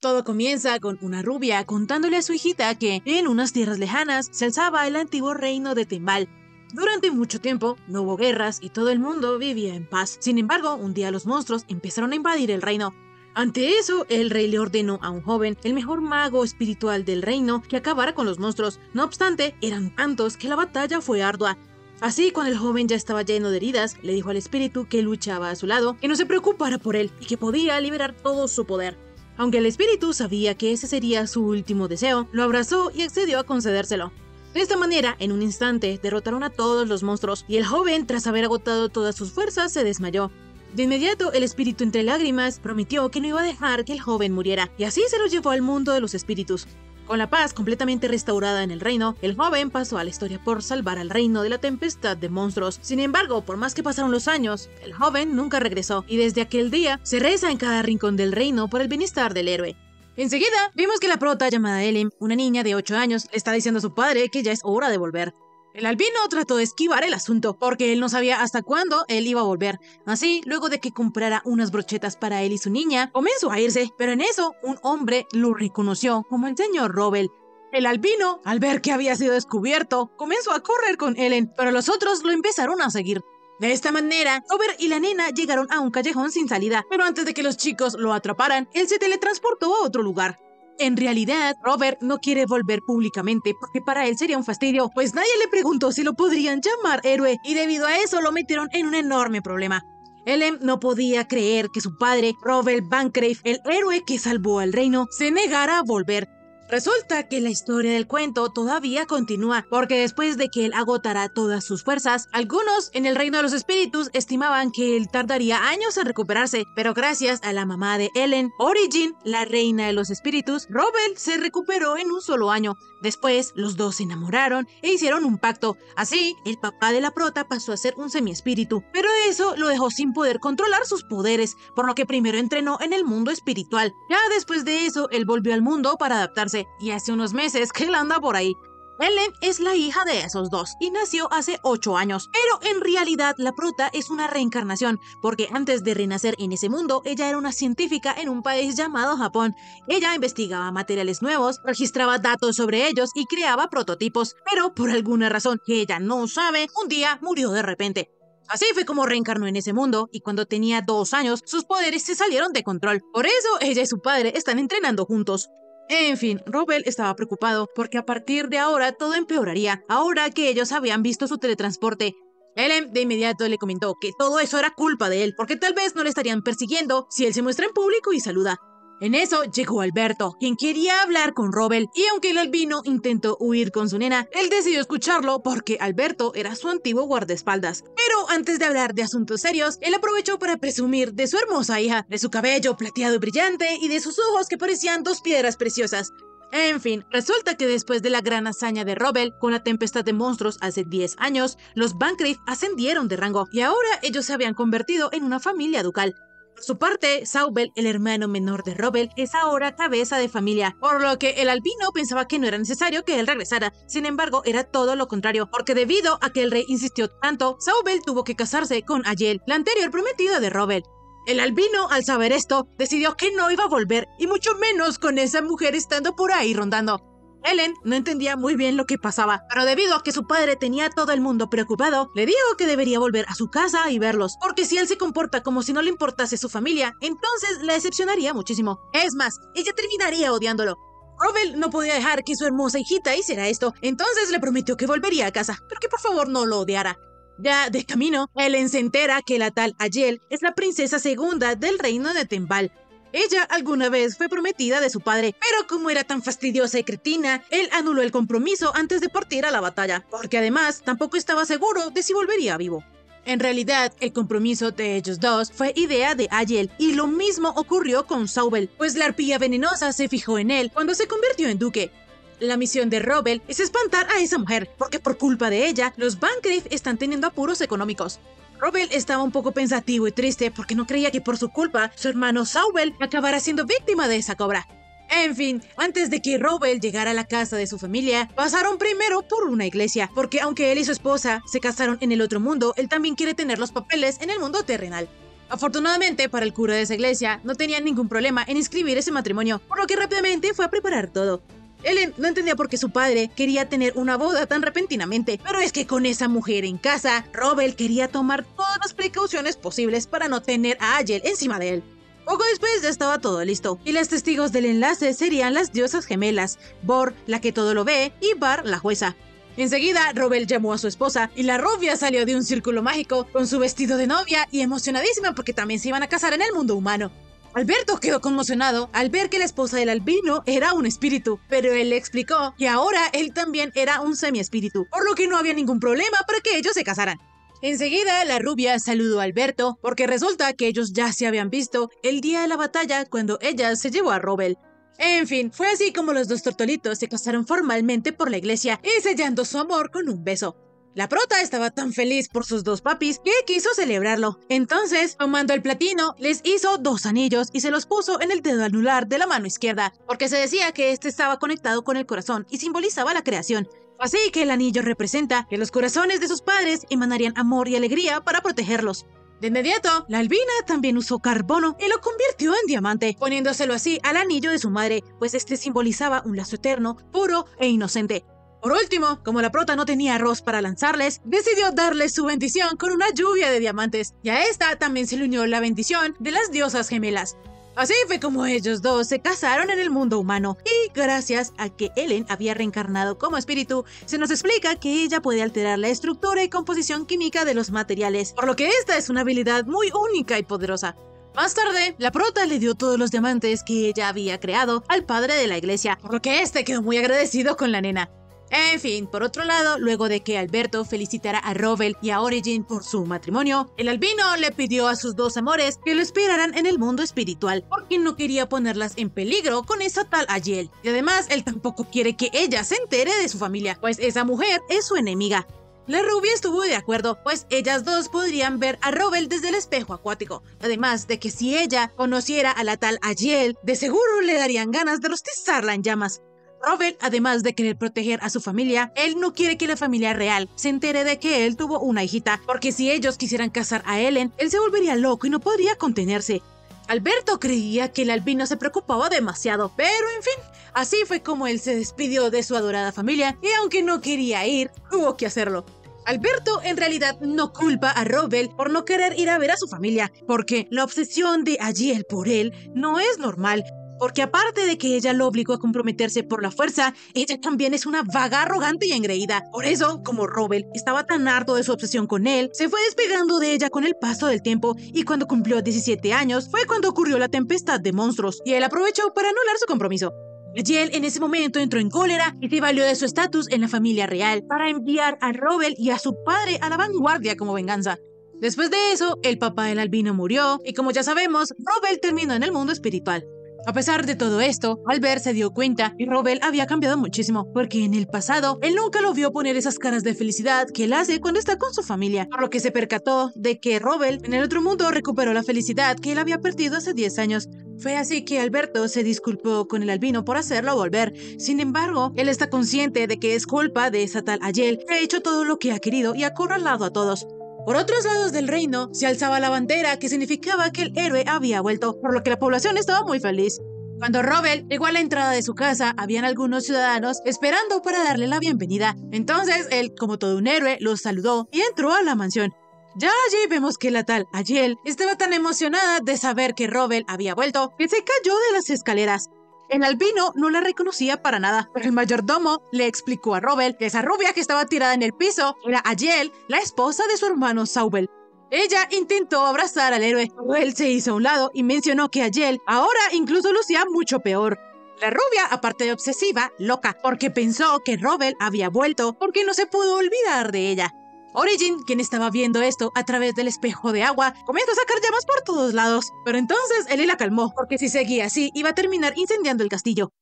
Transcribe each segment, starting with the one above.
Todo comienza con una rubia contándole a su hijita que en unas tierras lejanas se alzaba el antiguo reino de Tembal. Durante mucho tiempo no hubo guerras y todo el mundo vivía en paz. Sin embargo, un día los monstruos empezaron a invadir el reino. Ante eso, el rey le ordenó a un joven, el mejor mago espiritual del reino, que acabara con los monstruos. No obstante, eran tantos que la batalla fue ardua. Así, cuando el joven ya estaba lleno de heridas, le dijo al espíritu que luchaba a su lado que no se preocupara por él y que podía liberar todo su poder. Aunque el espíritu sabía que ese sería su último deseo, lo abrazó y accedió a concedérselo. De esta manera, en un instante, derrotaron a todos los monstruos y el joven, tras haber agotado todas sus fuerzas, se desmayó. De inmediato, el espíritu entre lágrimas prometió que no iba a dejar que el joven muriera, y así se lo llevó al mundo de los espíritus. Con la paz completamente restaurada en el reino, el joven pasó a la historia por salvar al reino de la tempestad de monstruos. Sin embargo, por más que pasaron los años, el joven nunca regresó, y desde aquel día se reza en cada rincón del reino por el bienestar del héroe. Enseguida, vimos que la prota llamada Ellen, una niña de 8 años, le está diciendo a su padre que ya es hora de volver. El albino trató de esquivar el asunto, porque él no sabía hasta cuándo él iba a volver. Así, luego de que comprara unas brochetas para él y su niña, comenzó a irse, pero en eso, un hombre lo reconoció como el señor Robel. El albino, al ver que había sido descubierto, comenzó a correr con Ellen, pero los otros lo empezaron a seguir. De esta manera, Robert y la nena llegaron a un callejón sin salida, pero antes de que los chicos lo atraparan, él se teletransportó a otro lugar. En realidad, Robert no quiere volver públicamente porque para él sería un fastidio, pues nadie le preguntó si lo podrían llamar héroe y debido a eso lo metieron en un enorme problema. Ellen no podía creer que su padre, Robert Bancroft, el héroe que salvó al reino, se negara a volver. Resulta que la historia del cuento todavía continúa, porque después de que él agotara todas sus fuerzas, algunos en el reino de los espíritus estimaban que él tardaría años en recuperarse, pero gracias a la mamá de Ellen, Origin, la reina de los espíritus, Robert se recuperó en un solo año. Después, los dos se enamoraron e hicieron un pacto. Así, el papá de la prota pasó a ser un semiespíritu, pero eso lo dejó sin poder controlar sus poderes, por lo que primero entrenó en el mundo espiritual. Ya después de eso, él volvió al mundo para adaptarse, y hace unos meses que él anda por ahí. Ellen es la hija de esos dos y nació hace 8 años, pero en realidad la prota es una reencarnación, porque antes de renacer en ese mundo, ella era una científica en un país llamado Japón. Ella investigaba materiales nuevos, registraba datos sobre ellos y creaba prototipos, pero por alguna razón que ella no sabe, un día murió de repente. Así fue como reencarnó en ese mundo, y cuando tenía 2 años, sus poderes se salieron de control. Por eso, ella y su padre están entrenando juntos. En fin, Robert estaba preocupado porque a partir de ahora todo empeoraría, ahora que ellos habían visto su teletransporte. Ellen de inmediato le comentó que todo eso era culpa de él, porque tal vez no le estarían persiguiendo si él se muestra en público y saluda. En eso llegó Alberto, quien quería hablar con Robert, y aunque el albino intentó huir con su nena, él decidió escucharlo porque Alberto era su antiguo guardaespaldas. Pero antes de hablar de asuntos serios, él aprovechó para presumir de su hermosa hija, de su cabello plateado y brillante y de sus ojos que parecían 2 piedras preciosas. En fin, resulta que después de la gran hazaña de Robert con la tempestad de monstruos hace 10 años, los Bancroft ascendieron de rango y ahora ellos se habían convertido en una familia ducal. Por su parte, Saubel, el hermano menor de Robert, es ahora cabeza de familia, por lo que el albino pensaba que no era necesario que él regresara. Sin embargo, era todo lo contrario, porque debido a que el rey insistió tanto, Saubel tuvo que casarse con Ayel, la anterior prometida de Robert. El albino, al saber esto, decidió que no iba a volver, y mucho menos con esa mujer estando por ahí rondando. Ellen no entendía muy bien lo que pasaba, pero debido a que su padre tenía a todo el mundo preocupado, le dijo que debería volver a su casa y verlos, porque si él se comporta como si no le importase su familia, entonces la decepcionaría muchísimo. Es más, ella terminaría odiándolo. Robert no podía dejar que su hermosa hijita hiciera esto, entonces le prometió que volvería a casa, pero que por favor no lo odiara. Ya de camino, Ellen se entera que la tal Ayel es la princesa segunda del reino de Tembal. Ella alguna vez fue prometida de su padre, pero como era tan fastidiosa y cretina, él anuló el compromiso antes de partir a la batalla, porque además tampoco estaba seguro de si volvería vivo. En realidad, el compromiso de ellos dos fue idea de Ayel, y lo mismo ocurrió con Saubel, pues la arpía venenosa se fijó en él cuando se convirtió en duque. La misión de Robert es espantar a esa mujer, porque por culpa de ella, los Bancroft están teniendo apuros económicos. Robert estaba un poco pensativo y triste porque no creía que por su culpa su hermano Saubel acabara siendo víctima de esa cobra. En fin, antes de que Robert llegara a la casa de su familia, pasaron primero por una iglesia, porque aunque él y su esposa se casaron en el otro mundo, él también quiere tener los papeles en el mundo terrenal. Afortunadamente para el cura de esa iglesia, no tenía ningún problema en inscribir ese matrimonio, por lo que rápidamente fue a preparar todo. Ellen no entendía por qué su padre quería tener una boda tan repentinamente, pero es que con esa mujer en casa, Rowell quería tomar todas las precauciones posibles para no tener a Ajel encima de él. Poco después ya estaba todo listo, y los testigos del enlace serían las diosas gemelas, Bor, la que todo lo ve, y Bar, la jueza. Enseguida, Rowell llamó a su esposa, y la rubia salió de un círculo mágico con su vestido de novia y emocionadísima porque también se iban a casar en el mundo humano. Alberto quedó conmocionado al ver que la esposa del albino era un espíritu, pero él le explicó que ahora él también era un semi-espíritu, por lo que no había ningún problema para que ellos se casaran. Enseguida, la rubia saludó a Alberto, porque resulta que ellos ya se habían visto el día de la batalla cuando ella se llevó a Rowell. En fin, fue así como los dos tortolitos se casaron formalmente por la iglesia y sellando su amor con un beso. La prota estaba tan feliz por sus dos papis que quiso celebrarlo. Entonces, tomando el platino, les hizo 2 anillos y se los puso en el dedo anular de la mano izquierda, porque se decía que este estaba conectado con el corazón y simbolizaba la creación. Así que el anillo representa que los corazones de sus padres emanarían amor y alegría para protegerlos. De inmediato, la albina también usó carbono y lo convirtió en diamante, poniéndoselo así al anillo de su madre, pues este simbolizaba un lazo eterno, puro e inocente. Por último, como la prota no tenía arroz para lanzarles, decidió darles su bendición con una lluvia de diamantes, y a esta también se le unió la bendición de las diosas gemelas. Así fue como ellos dos se casaron en el mundo humano, y gracias a que Ellen había reencarnado como espíritu, se nos explica que ella puede alterar la estructura y composición química de los materiales, por lo que esta es una habilidad muy única y poderosa. Más tarde, la prota le dio todos los diamantes que ella había creado al padre de la iglesia, por lo que este quedó muy agradecido con la nena. En fin, por otro lado, luego de que Alberto felicitara a Rowell y a Origin por su matrimonio, el albino le pidió a sus 2 amores que lo esperaran en el mundo espiritual, porque no quería ponerlas en peligro con esa tal Ajel. Y además, él tampoco quiere que ella se entere de su familia, pues esa mujer es su enemiga. La rubia estuvo de acuerdo, pues ellas dos podrían ver a Rowell desde el espejo acuático. Además de que si ella conociera a la tal Ajel, de seguro le darían ganas de rostizarla en llamas. Rowell, además de querer proteger a su familia, él no quiere que la familia real se entere de que él tuvo una hijita, porque si ellos quisieran casar a Ellen, él se volvería loco y no podría contenerse. Alberto creía que el albino se preocupaba demasiado, pero en fin, así fue como él se despidió de su adorada familia, y aunque no quería ir, tuvo que hacerlo. Alberto en realidad no culpa a Rowell por no querer ir a ver a su familia, porque la obsesión de Ajel por él no es normal. Porque aparte de que ella lo obligó a comprometerse por la fuerza, ella también es una vaga arrogante y engreída. Por eso, como Rowell estaba tan harto de su obsesión con él, se fue despegando de ella con el paso del tiempo, y cuando cumplió 17 años fue cuando ocurrió la tempestad de monstruos, y él aprovechó para anular su compromiso. Ajel en ese momento entró en cólera y se valió de su estatus en la familia real para enviar a Rowell y a su padre a la vanguardia como venganza. Después de eso, el papá del albino murió, y como ya sabemos, Rowell terminó en el mundo espiritual. A pesar de todo esto, Albert se dio cuenta que Rowell había cambiado muchísimo, porque en el pasado él nunca lo vio poner esas caras de felicidad que él hace cuando está con su familia, por lo que se percató de que Rowell en el otro mundo recuperó la felicidad que él había perdido hace 10 años. Fue así que Alberto se disculpó con el albino por hacerlo volver. Sin embargo, él está consciente de que es culpa de esa tal Ajel, que ha hecho todo lo que ha querido y ha acorralado a todos. Por otros lados del reino, se alzaba la bandera que significaba que el héroe había vuelto, por lo que la población estaba muy feliz. Cuando Rowell llegó a la entrada de su casa, habían algunos ciudadanos esperando para darle la bienvenida. Entonces, él, como todo un héroe, los saludó y entró a la mansión. Ya allí vemos que la tal Ajel estaba tan emocionada de saber que Rowell había vuelto que se cayó de las escaleras. El albino no la reconocía para nada, pero el mayordomo le explicó a Rowell que esa rubia que estaba tirada en el piso era Ajel, la esposa de su hermano Saubel. Ella intentó abrazar al héroe, pero él se hizo a un lado y mencionó que Ajel ahora incluso lucía mucho peor. La rubia, aparte de obsesiva, loca, porque pensó que Rowell había vuelto porque no se pudo olvidar de ella. Origin, quien estaba viendo esto a través del espejo de agua, comenzó a sacar llamas por todos lados, pero entonces él la calmó, porque si seguía así iba a terminar incendiando el castillo.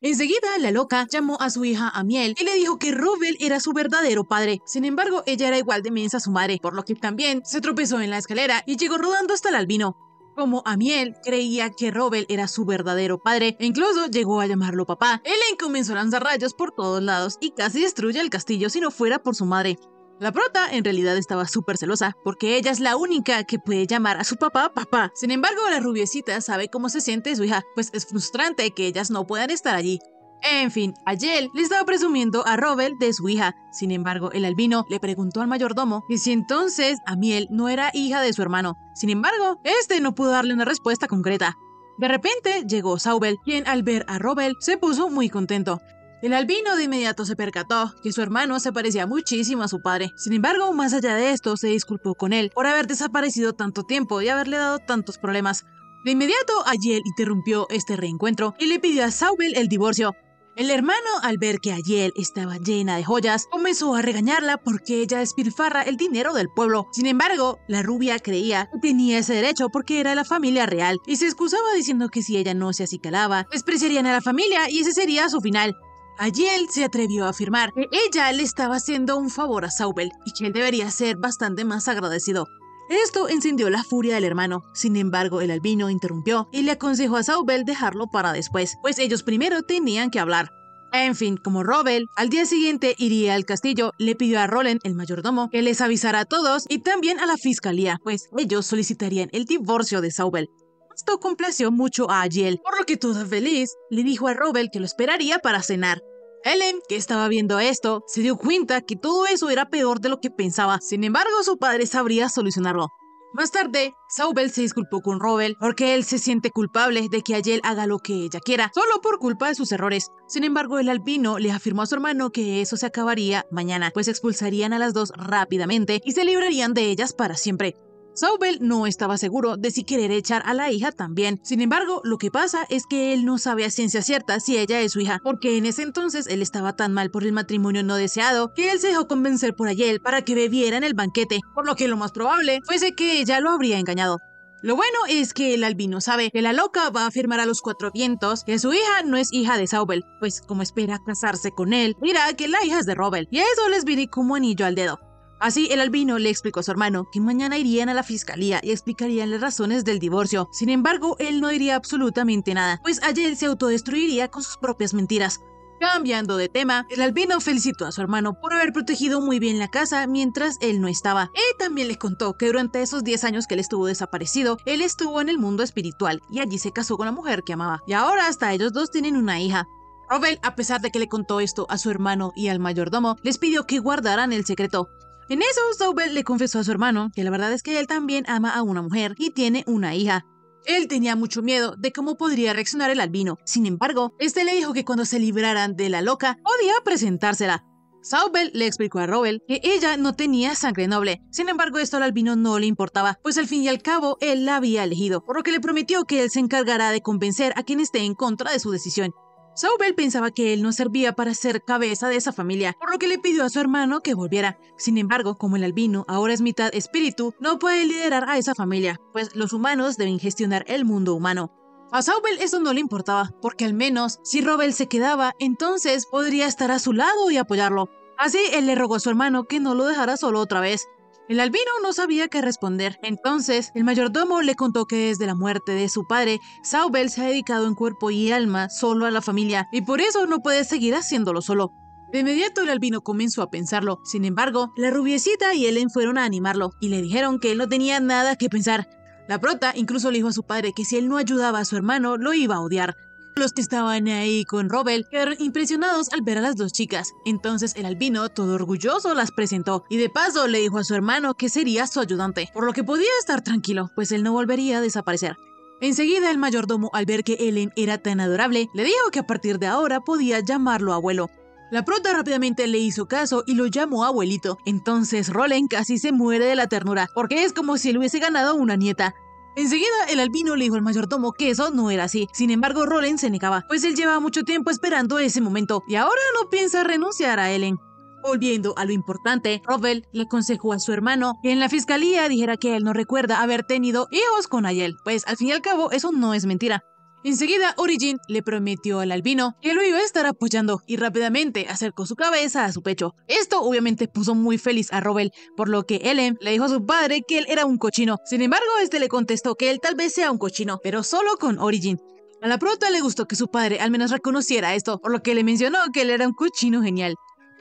Enseguida, la loca llamó a su hija Amiel y le dijo que Rowell era su verdadero padre. Sin embargo, ella era igual de mensa a su madre, por lo que también se tropezó en la escalera y llegó rodando hasta el albino. Como Amiel creía que Rowell era su verdadero padre e incluso llegó a llamarlo papá, Ellen comenzó a lanzar rayos por todos lados y casi destruye el castillo si no fuera por su madre. La prota en realidad estaba súper celosa, porque ella es la única que puede llamar a su papá papá. Sin embargo, la rubiecita sabe cómo se siente su hija, pues es frustrante que ellas no puedan estar allí. En fin, Ayel le estaba presumiendo a Robel de su hija. Sin embargo, el albino le preguntó al mayordomo que si entonces Amiel no era hija de su hermano. Sin embargo, este no pudo darle una respuesta concreta. De repente llegó Saubel, quien al ver a Robel se puso muy contento. El albino de inmediato se percató que su hermano se parecía muchísimo a su padre. Sin embargo, más allá de esto, se disculpó con él por haber desaparecido tanto tiempo y haberle dado tantos problemas. De inmediato, Ayel interrumpió este reencuentro y le pidió a Saubel el divorcio. El hermano, al ver que Ayel estaba llena de joyas, comenzó a regañarla porque ella despilfarra el dinero del pueblo. Sin embargo, la rubia creía que tenía ese derecho porque era la familia real y se excusaba diciendo que si ella no se acicalaba, despreciarían a la familia y ese sería su final. Ayel se atrevió a afirmar que ella le estaba haciendo un favor a Saubel y que él debería ser bastante más agradecido. Esto encendió la furia del hermano. Sin embargo, el albino interrumpió y le aconsejó a Saubel dejarlo para después, pues ellos primero tenían que hablar. En fin, como Robel al día siguiente iría al castillo, le pidió a Rolen, el mayordomo, que les avisara a todos y también a la fiscalía, pues ellos solicitarían el divorcio de Saubel. Esto complació mucho a Ayel, por lo que toda feliz le dijo a Robel que lo esperaría para cenar. Ellen, que estaba viendo esto, se dio cuenta que todo eso era peor de lo que pensaba. Sin embargo, su padre sabría solucionarlo. Más tarde, Saubel se disculpó con Robel porque él se siente culpable de que Ayel haga lo que ella quiera, solo por culpa de sus errores. Sin embargo, el albino le afirmó a su hermano que eso se acabaría mañana, pues expulsarían a las dos rápidamente y se librarían de ellas para siempre. Saubel no estaba seguro de si querer echar a la hija también. Sin embargo, lo que pasa es que él no sabe a ciencia cierta si ella es su hija, porque en ese entonces él estaba tan mal por el matrimonio no deseado que él se dejó convencer por Ayel para que bebiera en el banquete, por lo que lo más probable fuese que ella lo habría engañado. Lo bueno es que el albino sabe que la loca va a afirmar a los cuatro vientos que su hija no es hija de Saubel, pues como espera casarse con él, dirá que la hija es de Robel, y a eso les viene como anillo al dedo. Así, el albino le explicó a su hermano que mañana irían a la fiscalía y explicarían las razones del divorcio. Sin embargo, él no diría absolutamente nada, pues Ayel se autodestruiría con sus propias mentiras. Cambiando de tema, el albino felicitó a su hermano por haber protegido muy bien la casa mientras él no estaba. Y también le contó que durante esos 10 años que él estuvo desaparecido, él estuvo en el mundo espiritual y allí se casó con la mujer que amaba. Y ahora hasta ellos dos tienen una hija. Robel, a pesar de que le contó esto a su hermano y al mayordomo, les pidió que guardaran el secreto. En eso, Saubel le confesó a su hermano que la verdad es que él también ama a una mujer y tiene una hija. Él tenía mucho miedo de cómo podría reaccionar el albino. Sin embargo, este le dijo que cuando se libraran de la loca, podía presentársela. Saubel le explicó a Robel que ella no tenía sangre noble. Sin embargo, esto al albino no le importaba, pues al fin y al cabo él la había elegido, por lo que le prometió que él se encargará de convencer a quien esté en contra de su decisión. Saubel pensaba que él no servía para ser cabeza de esa familia, por lo que le pidió a su hermano que volviera. Sin embargo, como el albino ahora es mitad espíritu, no puede liderar a esa familia, pues los humanos deben gestionar el mundo humano. A Saubel eso no le importaba, porque al menos si Robel se quedaba, entonces podría estar a su lado y apoyarlo. Así él le rogó a su hermano que no lo dejara solo otra vez. El albino no sabía qué responder, entonces el mayordomo le contó que desde la muerte de su padre, Saubel se ha dedicado en cuerpo y alma solo a la familia y por eso no puede seguir haciéndolo solo. De inmediato el albino comenzó a pensarlo, sin embargo, la rubiecita y Ellen fueron a animarlo y le dijeron que él no tenía nada que pensar. La prota incluso le dijo a su padre que si él no ayudaba a su hermano, lo iba a odiar. Los que estaban ahí con Robel quedaron impresionados al ver a las dos chicas. Entonces el albino, todo orgulloso, las presentó y de paso le dijo a su hermano que sería su ayudante, por lo que podía estar tranquilo, pues él no volvería a desaparecer. Enseguida el mayordomo, al ver que Ellen era tan adorable, le dijo que a partir de ahora podía llamarlo abuelo. La prota rápidamente le hizo caso y lo llamó abuelito. Entonces Rolen casi se muere de la ternura, porque es como si él hubiese ganado una nieta. Enseguida el albino le dijo al mayordomo que eso no era así. Sin embargo, Rolen se negaba, pues él llevaba mucho tiempo esperando ese momento y ahora no piensa renunciar a Ellen. Volviendo a lo importante, Robel le aconsejó a su hermano que en la fiscalía dijera que él no recuerda haber tenido hijos con Ayel, pues al fin y al cabo eso no es mentira. Enseguida, Origin le prometió al albino que lo iba a estar apoyando y rápidamente acercó su cabeza a su pecho. Esto obviamente puso muy feliz a Robel, por lo que Ellen le dijo a su padre que él era un cochino. Sin embargo, este le contestó que él tal vez sea un cochino, pero solo con Origin. A la prota le gustó que su padre al menos reconociera esto, por lo que le mencionó que él era un cochino genial.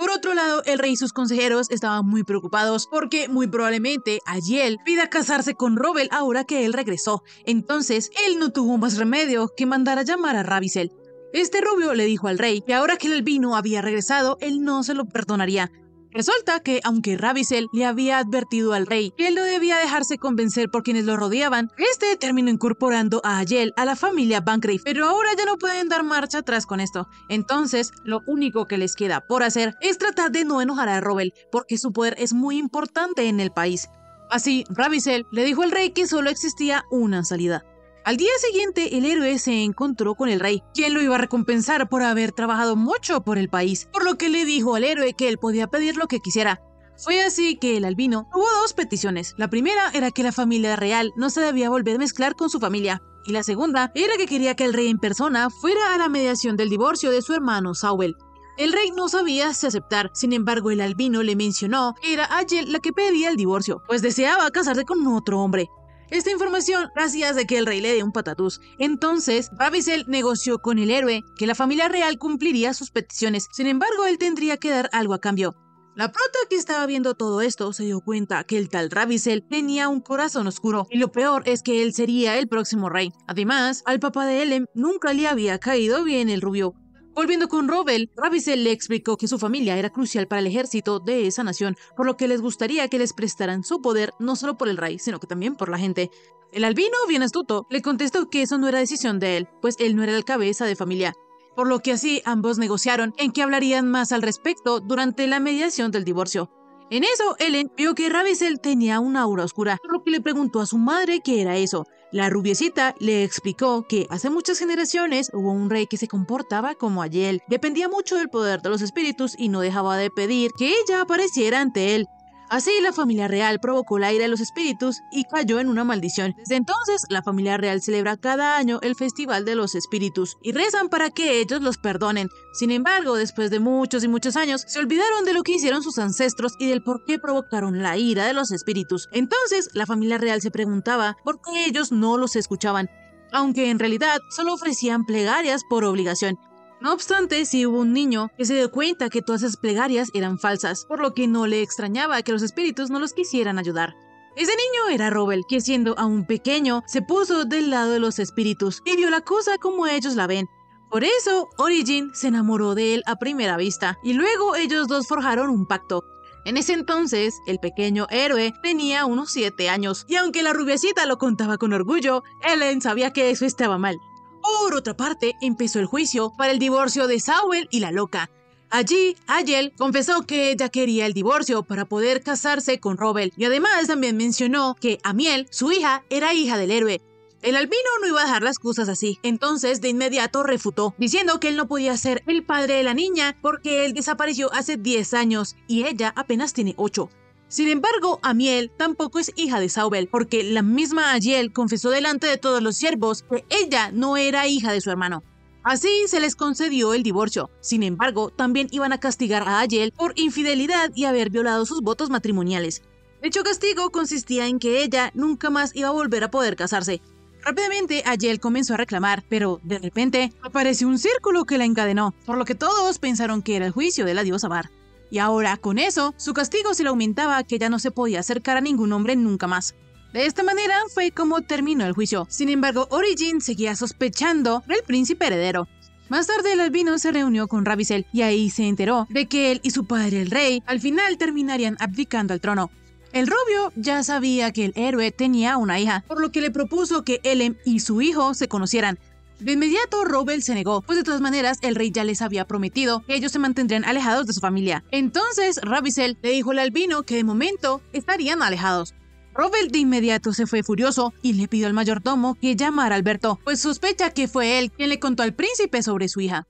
Por otro lado, el rey y sus consejeros estaban muy preocupados porque muy probablemente Aziel pida casarse con Robel ahora que él regresó. Entonces, él no tuvo más remedio que mandar a llamar a Ravissel. Este rubio le dijo al rey que ahora que el albino había regresado, él no se lo perdonaría. Resulta que, aunque Ravissel le había advertido al rey que él no debía dejarse convencer por quienes lo rodeaban, este terminó incorporando a Aziel a la familia Bangrave, pero ahora ya no pueden dar marcha atrás con esto. Entonces, lo único que les queda por hacer es tratar de no enojar a Robel, porque su poder es muy importante en el país. Así, Ravissel le dijo al rey que solo existía una salida. Al día siguiente, el héroe se encontró con el rey, quien lo iba a recompensar por haber trabajado mucho por el país, por lo que le dijo al héroe que él podía pedir lo que quisiera. Fue así que el albino tuvo dos peticiones. La primera era que la familia real no se debía volver a mezclar con su familia, y la segunda era que quería que el rey en persona fuera a la mediación del divorcio de su hermano Saubel. El rey no sabía si aceptar, sin embargo el albino le mencionó que era Aziel la que pedía el divorcio, pues deseaba casarse con otro hombre. Esta información gracias de que el rey le dé un patatús. Entonces, Ravissel negoció con el héroe que la familia real cumpliría sus peticiones, sin embargo él tendría que dar algo a cambio. La prota que estaba viendo todo esto se dio cuenta que el tal Ravissel tenía un corazón oscuro, y lo peor es que él sería el próximo rey. Además, al papá de Elem nunca le había caído bien el rubio. Volviendo con Robel, Ravissel le explicó que su familia era crucial para el ejército de esa nación, por lo que les gustaría que les prestaran su poder no solo por el rey, sino que también por la gente. El albino, bien astuto, le contestó que eso no era decisión de él, pues él no era el cabeza de familia. Por lo que así ambos negociaron en que hablarían más al respecto durante la mediación del divorcio. En eso, Ellen vio que Ravissel tenía una aura oscura, por lo que le preguntó a su madre qué era eso. La rubiecita le explicó que hace muchas generaciones hubo un rey que se comportaba como Aziel, dependía mucho del poder de los espíritus y no dejaba de pedir que ella apareciera ante él. Así, la familia real provocó la ira de los espíritus y cayó en una maldición. Desde entonces, la familia real celebra cada año el Festival de los Espíritus y rezan para que ellos los perdonen. Sin embargo, después de muchos y muchos años, se olvidaron de lo que hicieron sus ancestros y del por qué provocaron la ira de los espíritus. Entonces, la familia real se preguntaba por qué ellos no los escuchaban, aunque en realidad solo ofrecían plegarias por obligación. No obstante, sí hubo un niño que se dio cuenta que todas esas plegarias eran falsas, por lo que no le extrañaba que los espíritus no los quisieran ayudar. Ese niño era Robel, que siendo aún pequeño, se puso del lado de los espíritus y vio la cosa como ellos la ven. Por eso, Origin se enamoró de él a primera vista, y luego ellos dos forjaron un pacto. En ese entonces, el pequeño héroe tenía unos 7 años, y aunque la rubiecita lo contaba con orgullo, Ellen sabía que eso estaba mal. Por otra parte, empezó el juicio para el divorcio de Saubel y la loca. Allí, Aziel confesó que ella quería el divorcio para poder casarse con Robel, y además también mencionó que Amiel, su hija, era hija del héroe. El albino no iba a dejar las cosas así, entonces de inmediato refutó, diciendo que él no podía ser el padre de la niña porque él desapareció hace 10 años y ella apenas tiene 8. Sin embargo, Amiel tampoco es hija de Saubel, porque la misma Aziel confesó delante de todos los siervos que ella no era hija de su hermano. Así se les concedió el divorcio. Sin embargo, también iban a castigar a Aziel por infidelidad y haber violado sus votos matrimoniales. Dicho castigo consistía en que ella nunca más iba a volver a poder casarse. Rápidamente, Aziel comenzó a reclamar, pero de repente apareció un círculo que la encadenó, por lo que todos pensaron que era el juicio de la diosa Var. Y ahora, con eso, su castigo se le aumentaba que ya no se podía acercar a ningún hombre nunca más. De esta manera fue como terminó el juicio. Sin embargo, Origin seguía sospechando del príncipe heredero. Más tarde, el albino se reunió con Ravissel y ahí se enteró de que él y su padre, el rey, al final terminarían abdicando al trono. El rubio ya sabía que el héroe tenía una hija, por lo que le propuso que Elem y su hijo se conocieran. De inmediato, Robel se negó, pues de todas maneras el rey ya les había prometido que ellos se mantendrían alejados de su familia. Entonces, Ravissel le dijo al albino que de momento estarían alejados. Robel de inmediato se fue furioso y le pidió al mayordomo que llamara a Alberto, pues sospecha que fue él quien le contó al príncipe sobre su hija.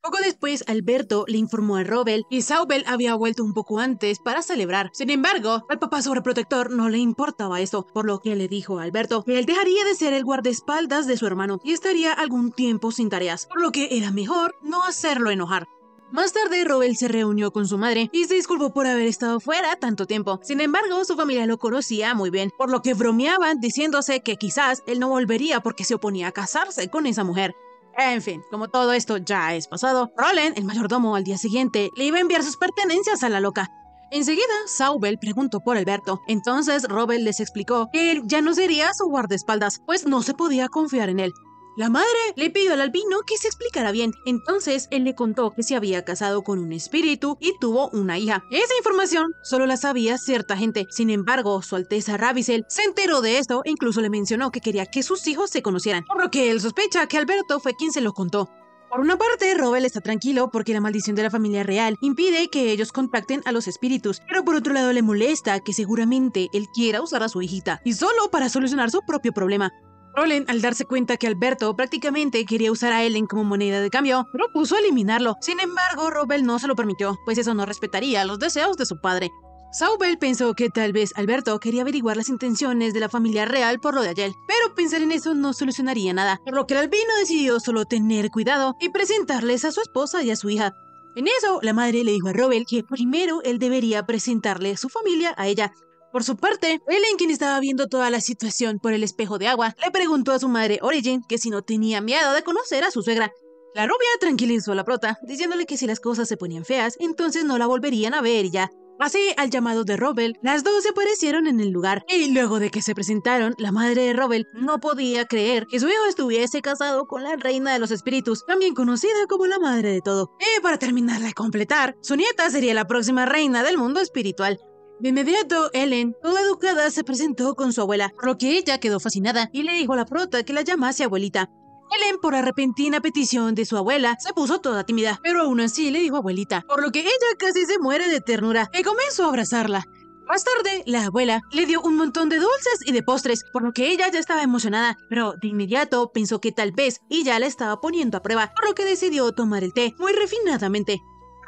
Poco después, Alberto le informó a Robel que Saubel había vuelto un poco antes para celebrar. Sin embargo, al papá sobreprotector no le importaba eso, por lo que le dijo a Alberto que él dejaría de ser el guardaespaldas de su hermano y estaría algún tiempo sin tareas, por lo que era mejor no hacerlo enojar. Más tarde, Robel se reunió con su madre y se disculpó por haber estado fuera tanto tiempo. Sin embargo, su familia lo conocía muy bien, por lo que bromeaban diciéndose que quizás él no volvería porque se oponía a casarse con esa mujer. En fin, como todo esto ya es pasado, Roland, el mayordomo, al día siguiente le iba a enviar sus pertenencias a la loca. Enseguida, Saubel preguntó por Alberto. Entonces, Robert les explicó que él ya no sería su guardaespaldas, pues no se podía confiar en él. La madre le pidió al albino que se explicara bien. Entonces, él le contó que se había casado con un espíritu y tuvo una hija. Esa información solo la sabía cierta gente. Sin embargo, Su Alteza Ravisel se enteró de esto e incluso le mencionó que quería que sus hijos se conocieran, por lo que él sospecha que Alberto fue quien se lo contó. Por una parte, Robert está tranquilo porque la maldición de la familia real impide que ellos contacten a los espíritus, pero por otro lado le molesta que seguramente él quiera usar a su hijita, y solo para solucionar su propio problema. Roland, al darse cuenta que Alberto prácticamente quería usar a Ellen como moneda de cambio, propuso eliminarlo. Sin embargo, Robert no se lo permitió, pues eso no respetaría los deseos de su padre. Saubel pensó que tal vez Alberto quería averiguar las intenciones de la familia real por lo de Ayel, pero pensar en eso no solucionaría nada, por lo que el albino decidió solo tener cuidado y presentarles a su esposa y a su hija. En eso, la madre le dijo a Robert que primero él debería presentarle su familia a ella. Por su parte, Ellen, quien estaba viendo toda la situación por el espejo de agua, le preguntó a su madre Origin que si no tenía miedo de conocer a su suegra. La rubia tranquilizó a la prota, diciéndole que si las cosas se ponían feas, entonces no la volverían a ver y ya. Así, al llamado de Robel, las dos se aparecieron en el lugar, y luego de que se presentaron, la madre de Robel no podía creer que su hijo estuviese casado con la reina de los espíritus, también conocida como la madre de todo. Y para terminarla de completar, su nieta sería la próxima reina del mundo espiritual. De inmediato, Ellen, toda educada, se presentó con su abuela, por lo que ella quedó fascinada y le dijo a la prota que la llamase abuelita. Ellen, por la repentina petición de su abuela, se puso toda tímida, pero aún así le dijo abuelita, por lo que ella casi se muere de ternura y comenzó a abrazarla. Más tarde, la abuela le dio un montón de dulces y de postres, por lo que ella ya estaba emocionada, pero de inmediato pensó que tal vez ella la estaba poniendo a prueba, por lo que decidió tomar el té muy refinadamente.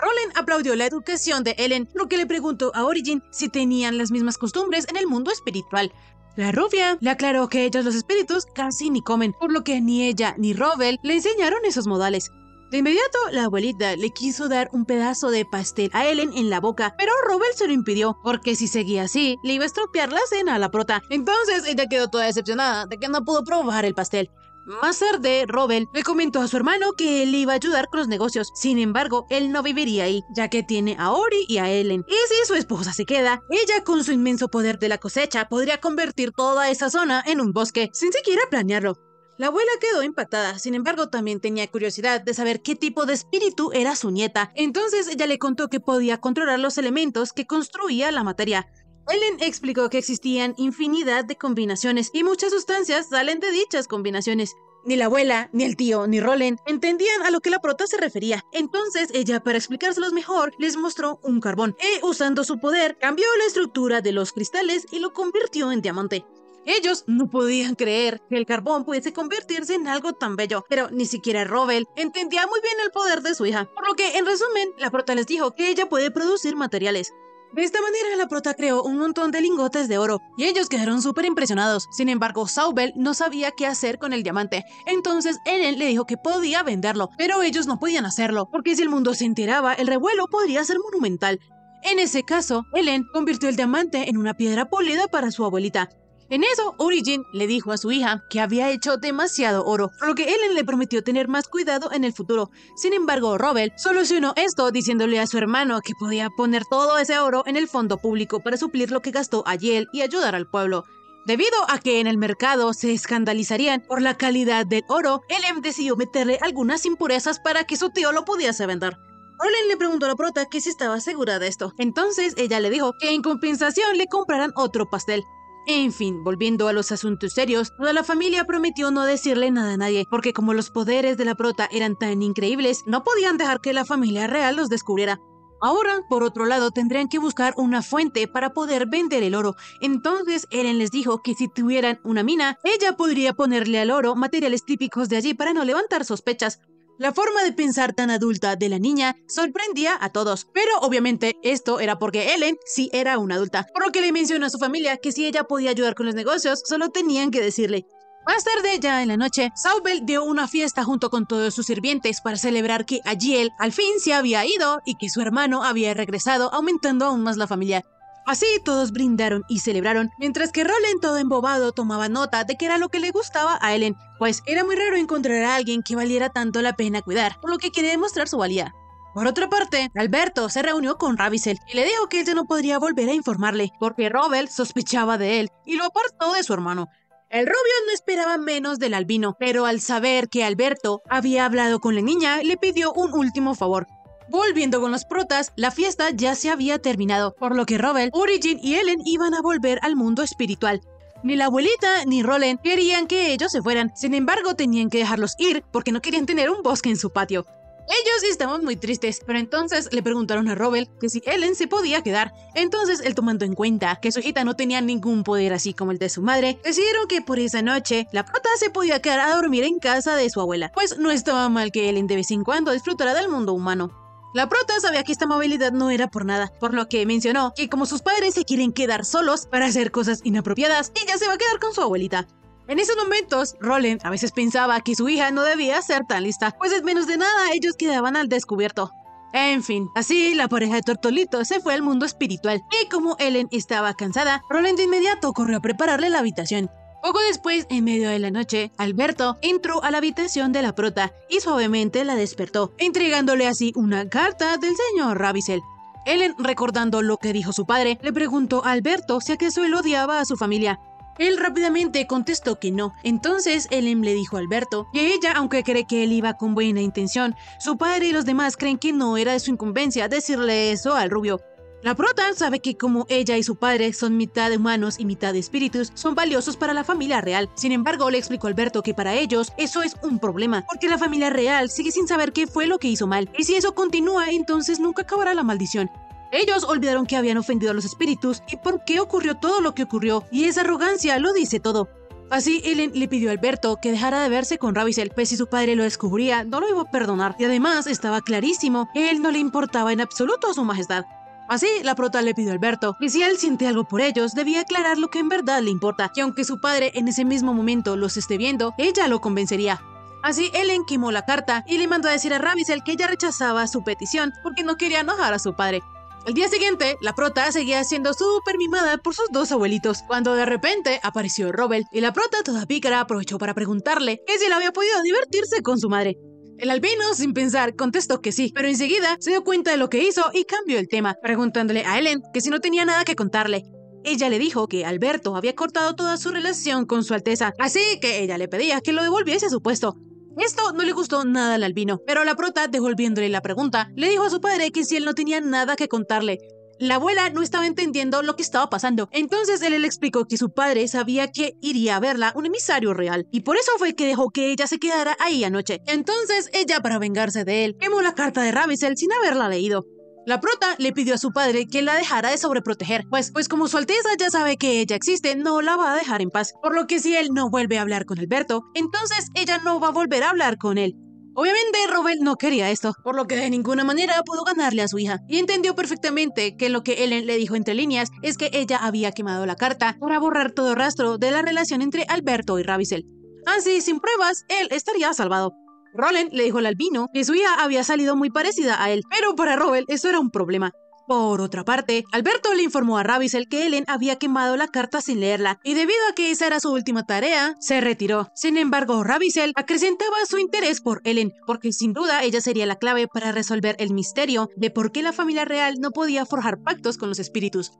Roland aplaudió la educación de Ellen, lo que le preguntó a Origin si tenían las mismas costumbres en el mundo espiritual. La rubia le aclaró que ellos los espíritus casi ni comen, por lo que ni ella ni Robel le enseñaron esos modales. De inmediato, la abuelita le quiso dar un pedazo de pastel a Ellen en la boca, pero Robel se lo impidió, porque si seguía así, le iba a estropear la cena a la prota. Entonces ella quedó toda decepcionada de que no pudo probar el pastel. Más tarde, Robel le comentó a su hermano que él iba a ayudar con los negocios. Sin embargo, él no viviría ahí, ya que tiene a Ori y a Ellen. Y si su esposa se queda, ella con su inmenso poder de la cosecha podría convertir toda esa zona en un bosque, sin siquiera planearlo. La abuela quedó impactada, sin embargo también tenía curiosidad de saber qué tipo de espíritu era su nieta. Entonces ella le contó que podía controlar los elementos que construía la materia. Ellen explicó que existían infinidad de combinaciones y muchas sustancias salen de dichas combinaciones. Ni la abuela, ni el tío, ni Roland entendían a lo que la prota se refería. Entonces ella, para explicárselos mejor, les mostró un carbón y, usando su poder, cambió la estructura de los cristales y lo convirtió en diamante. Ellos no podían creer que el carbón pudiese convertirse en algo tan bello, pero ni siquiera Robel entendía muy bien el poder de su hija, por lo que, en resumen, la prota les dijo que ella puede producir materiales. De esta manera, la prota creó un montón de lingotes de oro, y ellos quedaron súper impresionados. Sin embargo, Saubel no sabía qué hacer con el diamante, entonces Ellen le dijo que podía venderlo, pero ellos no podían hacerlo, porque si el mundo se enteraba, el revuelo podría ser monumental. En ese caso, Ellen convirtió el diamante en una piedra pulida para su abuelita. En eso, Origin le dijo a su hija que había hecho demasiado oro, por lo que Ellen le prometió tener más cuidado en el futuro. Sin embargo, Robert solucionó esto diciéndole a su hermano que podía poner todo ese oro en el fondo público para suplir lo que gastó Ayel y ayudar al pueblo. Debido a que en el mercado se escandalizarían por la calidad del oro, Ellen decidió meterle algunas impurezas para que su tío lo pudiese vender. Roland le preguntó a la prota que si estaba segura de esto. Entonces ella le dijo que en compensación le compraran otro pastel. En fin, volviendo a los asuntos serios, toda la familia prometió no decirle nada a nadie, porque como los poderes de la prota eran tan increíbles, no podían dejar que la familia real los descubriera. Ahora, por otro lado, tendrían que buscar una fuente para poder vender el oro. Entonces, Eren les dijo que si tuvieran una mina, ella podría ponerle al oro materiales típicos de allí para no levantar sospechas. La forma de pensar tan adulta de la niña sorprendía a todos, pero obviamente esto era porque Ellen sí era una adulta, por lo que le mencionó a su familia que si ella podía ayudar con los negocios, solo tenían que decirle. Más tarde, ya en la noche, Saubel dio una fiesta junto con todos sus sirvientes para celebrar que Ajiel al fin se había ido y que su hermano había regresado, aumentando aún más la familia. Así todos brindaron y celebraron, mientras que Roland, todo embobado, tomaba nota de que era lo que le gustaba a Ellen, pues era muy raro encontrar a alguien que valiera tanto la pena cuidar, por lo que quería demostrar su valía. Por otra parte, Alberto se reunió con Ravissel y le dijo que él ya no podría volver a informarle, porque Robert sospechaba de él y lo apartó de su hermano. El rubio no esperaba menos del albino, pero al saber que Alberto había hablado con la niña, le pidió un último favor. Volviendo con los protas, la fiesta ya se había terminado, por lo que Robert, Origin y Ellen iban a volver al mundo espiritual. Ni la abuelita ni Roland querían que ellos se fueran, sin embargo tenían que dejarlos ir porque no querían tener un bosque en su patio. Ellos estaban muy tristes, pero entonces le preguntaron a Robert que si Ellen se podía quedar. Entonces él, tomando en cuenta que su hijita no tenía ningún poder así como el de su madre, decidieron que por esa noche la prota se podía quedar a dormir en casa de su abuela, pues no estaba mal que Ellen de vez en cuando disfrutara del mundo humano. La prota sabía que esta movilidad no era por nada, por lo que mencionó que como sus padres se quieren quedar solos para hacer cosas inapropiadas, ella se va a quedar con su abuelita. En esos momentos, Roland a veces pensaba que su hija no debía ser tan lista, pues en menos de nada ellos quedaban al descubierto. En fin, así la pareja de Tortolito se fue al mundo espiritual, y como Ellen estaba cansada, Roland de inmediato corrió a prepararle la habitación. Poco después, en medio de la noche, Alberto entró a la habitación de la prota y suavemente la despertó, entregándole así una carta del señor Ravissel. Ellen, recordando lo que dijo su padre, le preguntó a Alberto si acaso él odiaba a su familia. Él rápidamente contestó que no. Entonces Ellen le dijo a Alberto que ella, aunque cree que él iba con buena intención, su padre y los demás creen que no era de su incumbencia decirle eso al rubio. La prota sabe que como ella y su padre son mitad humanos y mitad espíritus, son valiosos para la familia real. Sin embargo, le explicó a Alberto que para ellos eso es un problema, porque la familia real sigue sin saber qué fue lo que hizo mal, y si eso continúa, entonces nunca acabará la maldición. Ellos olvidaron que habían ofendido a los espíritus y por qué ocurrió todo lo que ocurrió, y esa arrogancia lo dice todo. Así, Ellen le pidió a Alberto que dejara de verse con Ravissel, pues si su padre lo descubría, no lo iba a perdonar, y además estaba clarísimo que él no le importaba en absoluto a su majestad. Así, la prota le pidió a Alberto que si él siente algo por ellos, debía aclarar lo que en verdad le importa, que aunque su padre en ese mismo momento los esté viendo, ella lo convencería. Así, Ellen quemó la carta y le mandó a decir a Ravissel que ella rechazaba su petición porque no quería enojar a su padre. Al día siguiente, la prota seguía siendo súper mimada por sus dos abuelitos, cuando de repente apareció Robert, y la prota, toda pícara, aprovechó para preguntarle que si él había podido divertirse con su madre. El albino, sin pensar, contestó que sí, pero enseguida se dio cuenta de lo que hizo y cambió el tema, preguntándole a Ellen que si no tenía nada que contarle. Ella le dijo que Alberto había cortado toda su relación con su Alteza, así que ella le pedía que lo devolviese a su puesto. Esto no le gustó nada al albino, pero la prota, devolviéndole la pregunta, le dijo a su padre que si él no tenía nada que contarle. La abuela no estaba entendiendo lo que estaba pasando, entonces él le explicó que su padre sabía que iría a verla un emisario real, y por eso fue que dejó que ella se quedara ahí anoche. Entonces ella, para vengarse de él, quemó la carta de Ravissel sin haberla leído. La prota le pidió a su padre que la dejara de sobreproteger, pues como su Alteza ya sabe que ella existe, no la va a dejar en paz, por lo que si él no vuelve a hablar con Alberto, entonces ella no va a volver a hablar con él. Obviamente Robert no quería esto, por lo que de ninguna manera pudo ganarle a su hija, y entendió perfectamente que lo que Ellen le dijo entre líneas es que ella había quemado la carta para borrar todo rastro de la relación entre Alberto y Ravissel. Así, sin pruebas, él estaría salvado. Roland le dijo al albino que su hija había salido muy parecida a él, pero para Robert eso era un problema. Por otra parte, Alberto le informó a Ravissel que Ellen había quemado la carta sin leerla, y debido a que esa era su última tarea, se retiró. Sin embargo, Ravissel acrecentaba su interés por Ellen, porque sin duda ella sería la clave para resolver el misterio de por qué la familia real no podía forjar pactos con los espíritus.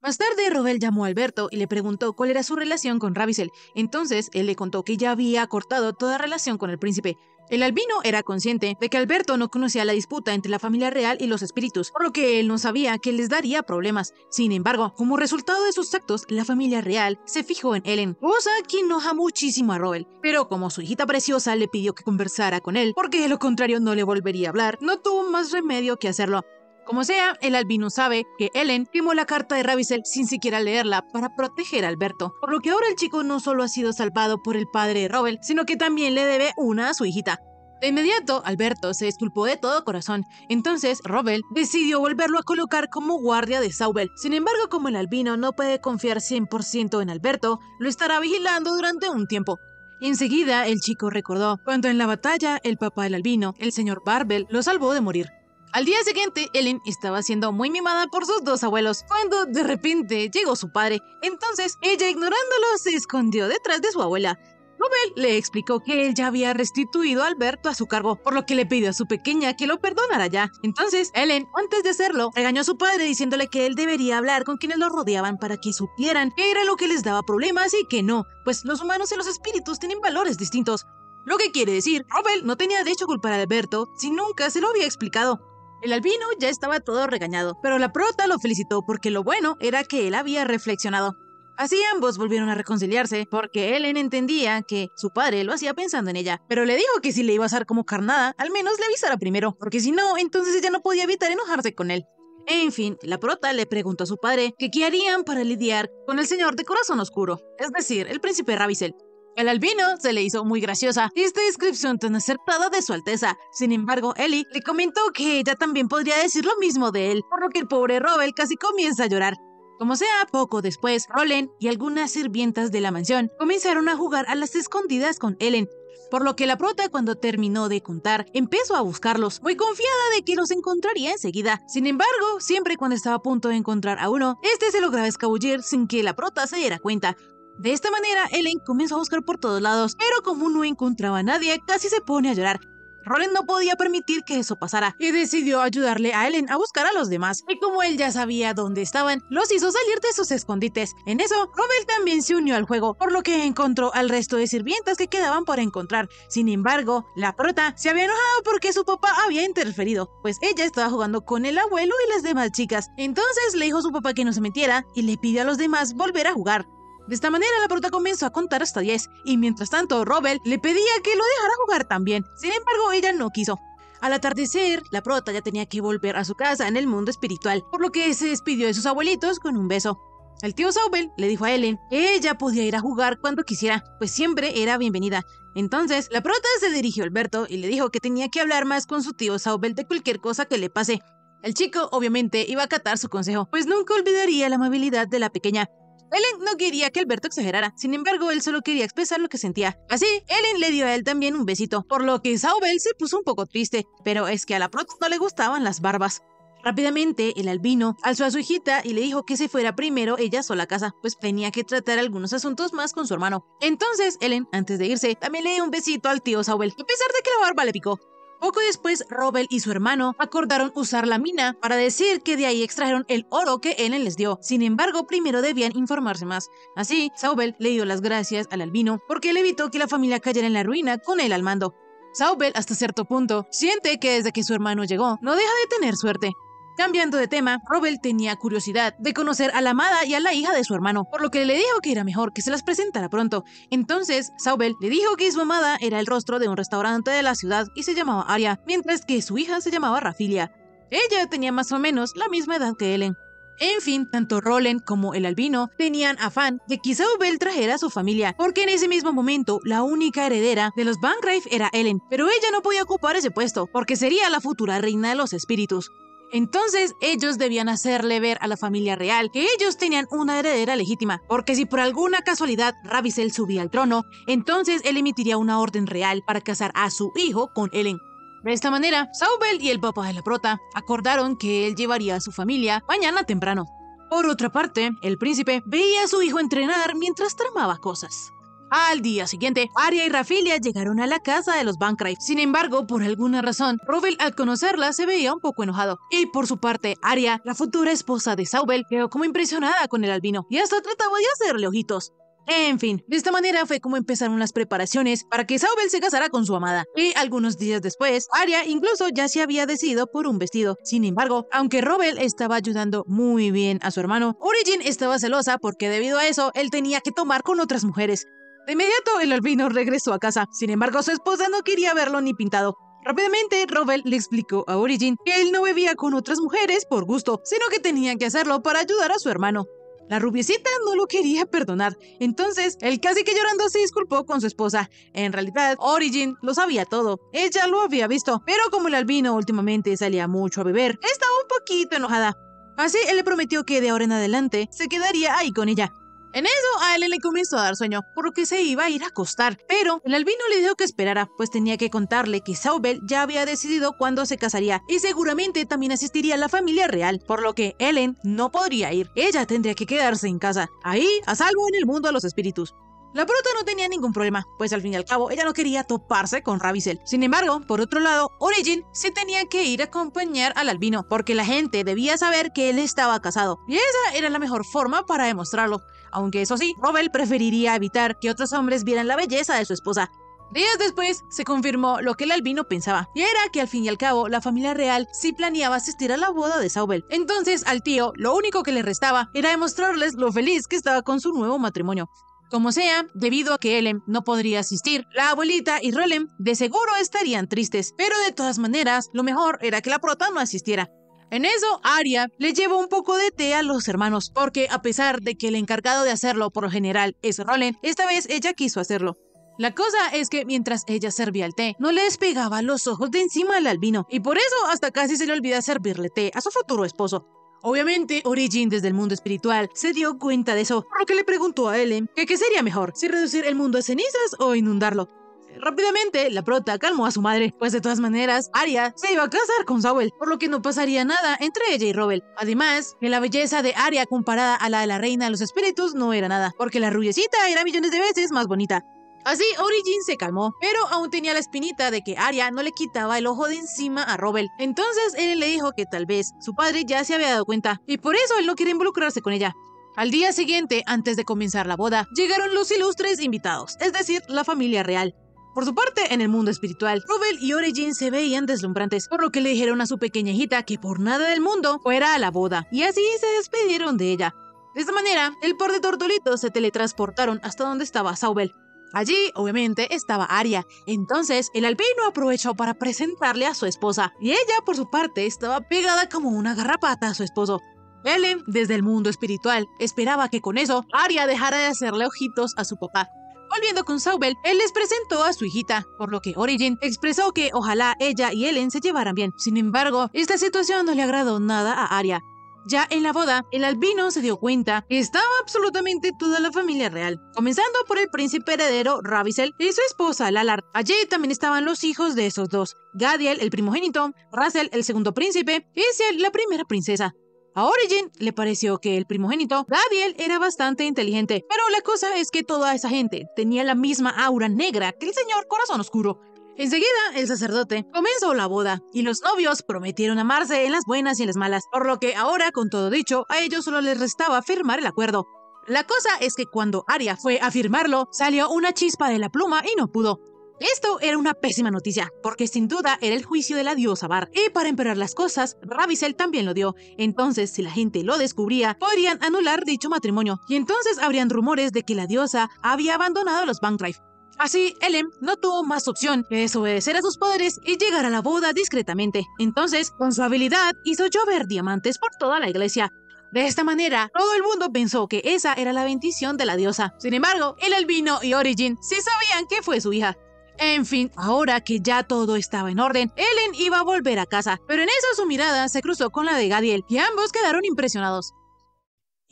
Más tarde, Robert llamó a Alberto y le preguntó cuál era su relación con Ravissel. Entonces, él le contó que ya había cortado toda relación con el príncipe. El albino era consciente de que Alberto no conocía la disputa entre la familia real y los espíritus, por lo que él no sabía que les daría problemas. Sin embargo, como resultado de sus actos, la familia real se fijó en Ellen, cosa que enoja muchísimo a Robert. Pero como su hijita preciosa le pidió que conversara con él, porque de lo contrario no le volvería a hablar, no tuvo más remedio que hacerlo. Como sea, el albino sabe que Ellen quemó la carta de Ravissel sin siquiera leerla para proteger a Alberto, por lo que ahora el chico no solo ha sido salvado por el padre de Robert, sino que también le debe una a su hijita. De inmediato, Alberto se disculpó de todo corazón. Entonces, Robert decidió volverlo a colocar como guardia de Saubel. Sin embargo, como el albino no puede confiar 100% en Alberto, lo estará vigilando durante un tiempo. Enseguida, el chico recordó cuando en la batalla el papá del albino, el señor Barbel, lo salvó de morir. Al día siguiente, Ellen estaba siendo muy mimada por sus dos abuelos, cuando de repente llegó su padre. Entonces, ella, ignorándolo, se escondió detrás de su abuela. Robert le explicó que él ya había restituido a Alberto a su cargo, por lo que le pidió a su pequeña que lo perdonara ya. Entonces, Ellen, antes de hacerlo, regañó a su padre diciéndole que él debería hablar con quienes lo rodeaban para que supieran qué era lo que les daba problemas y que no, pues los humanos y los espíritus tienen valores distintos. Lo que quiere decir, Robert no tenía derecho a culpar a Alberto si nunca se lo había explicado. El albino ya estaba todo regañado, pero la prota lo felicitó porque lo bueno era que él había reflexionado. Así ambos volvieron a reconciliarse porque Ellen entendía que su padre lo hacía pensando en ella, pero le dijo que si le iba a usar como carnada, al menos le avisara primero, porque si no, entonces ella no podía evitar enojarse con él. En fin, la prota le preguntó a su padre que qué harían para lidiar con el señor de corazón oscuro, es decir, el príncipe Ravissel. El albino se le hizo muy graciosa esta descripción tan acertada de su alteza. Sin embargo, Ellie le comentó que ella también podría decir lo mismo de él, por lo que el pobre Robert casi comienza a llorar. Como sea, poco después, Roland y algunas sirvientas de la mansión comenzaron a jugar a las escondidas con Ellen, por lo que la prota, cuando terminó de contar, empezó a buscarlos, muy confiada de que los encontraría enseguida. Sin embargo, siempre cuando estaba a punto de encontrar a uno, este se lograba escabullir sin que la prota se diera cuenta. De esta manera, Ellen comenzó a buscar por todos lados, pero como no encontraba a nadie, casi se pone a llorar. Roland no podía permitir que eso pasara y decidió ayudarle a Ellen a buscar a los demás. Y como él ya sabía dónde estaban, los hizo salir de sus escondites. En eso, Robert también se unió al juego, por lo que encontró al resto de sirvientas que quedaban por encontrar. Sin embargo, la prota se había enojado porque su papá había interferido, pues ella estaba jugando con el abuelo y las demás chicas. Entonces le dijo a su papá que no se metiera y le pidió a los demás volver a jugar. De esta manera, la prota comenzó a contar hasta 10, y mientras tanto, Robert le pedía que lo dejara jugar también. Sin embargo, ella no quiso. Al atardecer, la prota ya tenía que volver a su casa en el mundo espiritual, por lo que se despidió de sus abuelitos con un beso. El tío Saubel le dijo a Ellen que ella podía ir a jugar cuando quisiera, pues siempre era bienvenida. Entonces, la prota se dirigió a Alberto y le dijo que tenía que hablar más con su tío Saubel de cualquier cosa que le pase. El chico, obviamente, iba a acatar su consejo, pues nunca olvidaría la amabilidad de la pequeña. Ellen no quería que Alberto exagerara, sin embargo, él solo quería expresar lo que sentía. Así, Ellen le dio a él también un besito, por lo que Saubel se puso un poco triste, pero es que a la prota no le gustaban las barbas. Rápidamente, el albino alzó a su hijita y le dijo que se fuera primero ella sola a casa, pues tenía que tratar algunos asuntos más con su hermano. Entonces, Ellen, antes de irse, también le dio un besito al tío Saubel, a pesar de que la barba le picó. Poco después, Robert y su hermano acordaron usar la mina para decir que de ahí extrajeron el oro que Ellen les dio. Sin embargo, primero debían informarse más. Así, Saubel le dio las gracias al albino porque él evitó que la familia cayera en la ruina con él al mando. Saubel, hasta cierto punto, siente que desde que su hermano llegó, no deja de tener suerte. Cambiando de tema, Robert tenía curiosidad de conocer a la amada y a la hija de su hermano, por lo que le dijo que era mejor que se las presentara pronto. Entonces, Saubel le dijo que su amada era el rostro de un restaurante de la ciudad y se llamaba Aria, mientras que su hija se llamaba Rafilia. Ella tenía más o menos la misma edad que Ellen. En fin, tanto Roland como el albino tenían afán de que Saubel trajera a su familia, porque en ese mismo momento la única heredera de los Bangrave era Ellen, pero ella no podía ocupar ese puesto, porque sería la futura reina de los espíritus. Entonces ellos debían hacerle ver a la familia real que ellos tenían una heredera legítima, porque si por alguna casualidad Ravissel subía al trono, entonces él emitiría una orden real para casar a su hijo con Ellen. De esta manera, Saubel y el papá de la prota acordaron que él llevaría a su familia mañana temprano. Por otra parte, el príncipe veía a su hijo entrenar mientras tramaba cosas. Al día siguiente, Aria y Rafilia llegaron a la casa de los Bangrave. Sin embargo, por alguna razón, Robert al conocerla se veía un poco enojado. Y por su parte, Aria, la futura esposa de Saubel, quedó como impresionada con el albino y hasta trataba de hacerle ojitos. En fin, de esta manera fue como empezaron las preparaciones para que Saubel se casara con su amada. Y algunos días después, Aria incluso ya se había decidido por un vestido. Sin embargo, aunque Robert estaba ayudando muy bien a su hermano, Origin estaba celosa porque debido a eso, él tenía que tomar con otras mujeres. De inmediato, el albino regresó a casa. Sin embargo, su esposa no quería verlo ni pintado. Rápidamente, Robert le explicó a Origin que él no bebía con otras mujeres por gusto, sino que tenía que hacerlo para ayudar a su hermano. La rubiecita no lo quería perdonar, entonces él casi que llorando se disculpó con su esposa. En realidad, Origin lo sabía todo, ella lo había visto, pero como el albino últimamente salía mucho a beber, estaba un poquito enojada. Así, él le prometió que de ahora en adelante se quedaría ahí con ella. En eso a Ellen le comenzó a dar sueño, por lo que se iba a ir a acostar, pero el albino le dijo que esperara, pues tenía que contarle que Zauber ya había decidido cuándo se casaría y seguramente también asistiría a la familia real, por lo que Ellen no podría ir. Ella tendría que quedarse en casa, ahí a salvo en el mundo de los espíritus. La prota no tenía ningún problema, pues al fin y al cabo ella no quería toparse con Ravizel. Sin embargo, por otro lado, Origin sí tenía que ir a acompañar al albino, porque la gente debía saber que él estaba casado, y esa era la mejor forma para demostrarlo. Aunque eso sí, Robel preferiría evitar que otros hombres vieran la belleza de su esposa. Días después, se confirmó lo que el albino pensaba, y era que al fin y al cabo, la familia real sí planeaba asistir a la boda de Zauber. Entonces, al tío, lo único que le restaba era demostrarles lo feliz que estaba con su nuevo matrimonio. Como sea, debido a que Ellen no podría asistir, la abuelita y Rolem de seguro estarían tristes, pero de todas maneras, lo mejor era que la prota no asistiera. En eso, Arya le llevó un poco de té a los hermanos, porque a pesar de que el encargado de hacerlo por lo general es Rolem, esta vez ella quiso hacerlo. La cosa es que mientras ella servía el té, no le despegaba los ojos de encima al albino, y por eso hasta casi se le olvida servirle té a su futuro esposo. Obviamente, Origin desde el mundo espiritual se dio cuenta de eso, por lo que le preguntó a Ellen que qué sería mejor, si reducir el mundo a cenizas o inundarlo. Rápidamente, la prota calmó a su madre, pues de todas maneras, Arya se iba a casar con Zauber, por lo que no pasaría nada entre ella y Robel. Además, que la belleza de Arya comparada a la de la reina de los espíritus no era nada, porque la rubiecita era millones de veces más bonita. Así, Origin se calmó, pero aún tenía la espinita de que Arya no le quitaba el ojo de encima a Robel. Entonces, él le dijo que tal vez su padre ya se había dado cuenta, y por eso él no quería involucrarse con ella. Al día siguiente, antes de comenzar la boda, llegaron los ilustres invitados, es decir, la familia real. Por su parte, en el mundo espiritual, Robel y Origin se veían deslumbrantes, por lo que le dijeron a su pequeña hijita que por nada del mundo fuera a la boda, y así se despidieron de ella. De esta manera, el par de tortolitos se teletransportaron hasta donde estaba Zauber. Allí, obviamente, estaba Arya. Entonces, el albino aprovechó para presentarle a su esposa, y ella, por su parte, estaba pegada como una garrapata a su esposo. Ellen, desde el mundo espiritual, esperaba que con eso, Arya dejara de hacerle ojitos a su papá. Volviendo con Zauber, él les presentó a su hijita, por lo que Origin expresó que ojalá ella y Ellen se llevaran bien. Sin embargo, esta situación no le agradó nada a Arya. Ya en la boda, el albino se dio cuenta que estaba absolutamente toda la familia real, comenzando por el príncipe heredero Ravizel y su esposa Lalar. Allí también estaban los hijos de esos dos, Gadiel, el primogénito, Razel, el segundo príncipe, y Ciel, la primera princesa. A Origin le pareció que el primogénito, Gadiel, era bastante inteligente, pero la cosa es que toda esa gente tenía la misma aura negra que el señor Corazón Oscuro. Enseguida, el sacerdote comenzó la boda, y los novios prometieron amarse en las buenas y en las malas, por lo que ahora, con todo dicho, a ellos solo les restaba firmar el acuerdo. La cosa es que cuando Arya fue a firmarlo, salió una chispa de la pluma y no pudo. Esto era una pésima noticia, porque sin duda era el juicio de la diosa Var, y para empeorar las cosas, Ravizel también lo dio. Entonces, si la gente lo descubría, podrían anular dicho matrimonio, y entonces habrían rumores de que la diosa había abandonado los Bankdrive. Así, Ellen no tuvo más opción que desobedecer a sus padres y llegar a la boda discretamente. Entonces, con su habilidad, hizo llover diamantes por toda la iglesia. De esta manera, todo el mundo pensó que esa era la bendición de la diosa. Sin embargo, el albino y Origin sí sabían que fue su hija. En fin, ahora que ya todo estaba en orden, Ellen iba a volver a casa, pero en eso su mirada se cruzó con la de Gadiel, y ambos quedaron impresionados.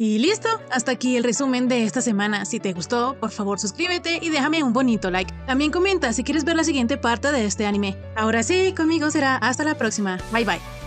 Y listo, hasta aquí el resumen de esta semana. Si te gustó, por favor suscríbete y déjame un bonito like. También comenta si quieres ver la siguiente parte de este anime. Ahora sí, conmigo será hasta la próxima. Bye bye.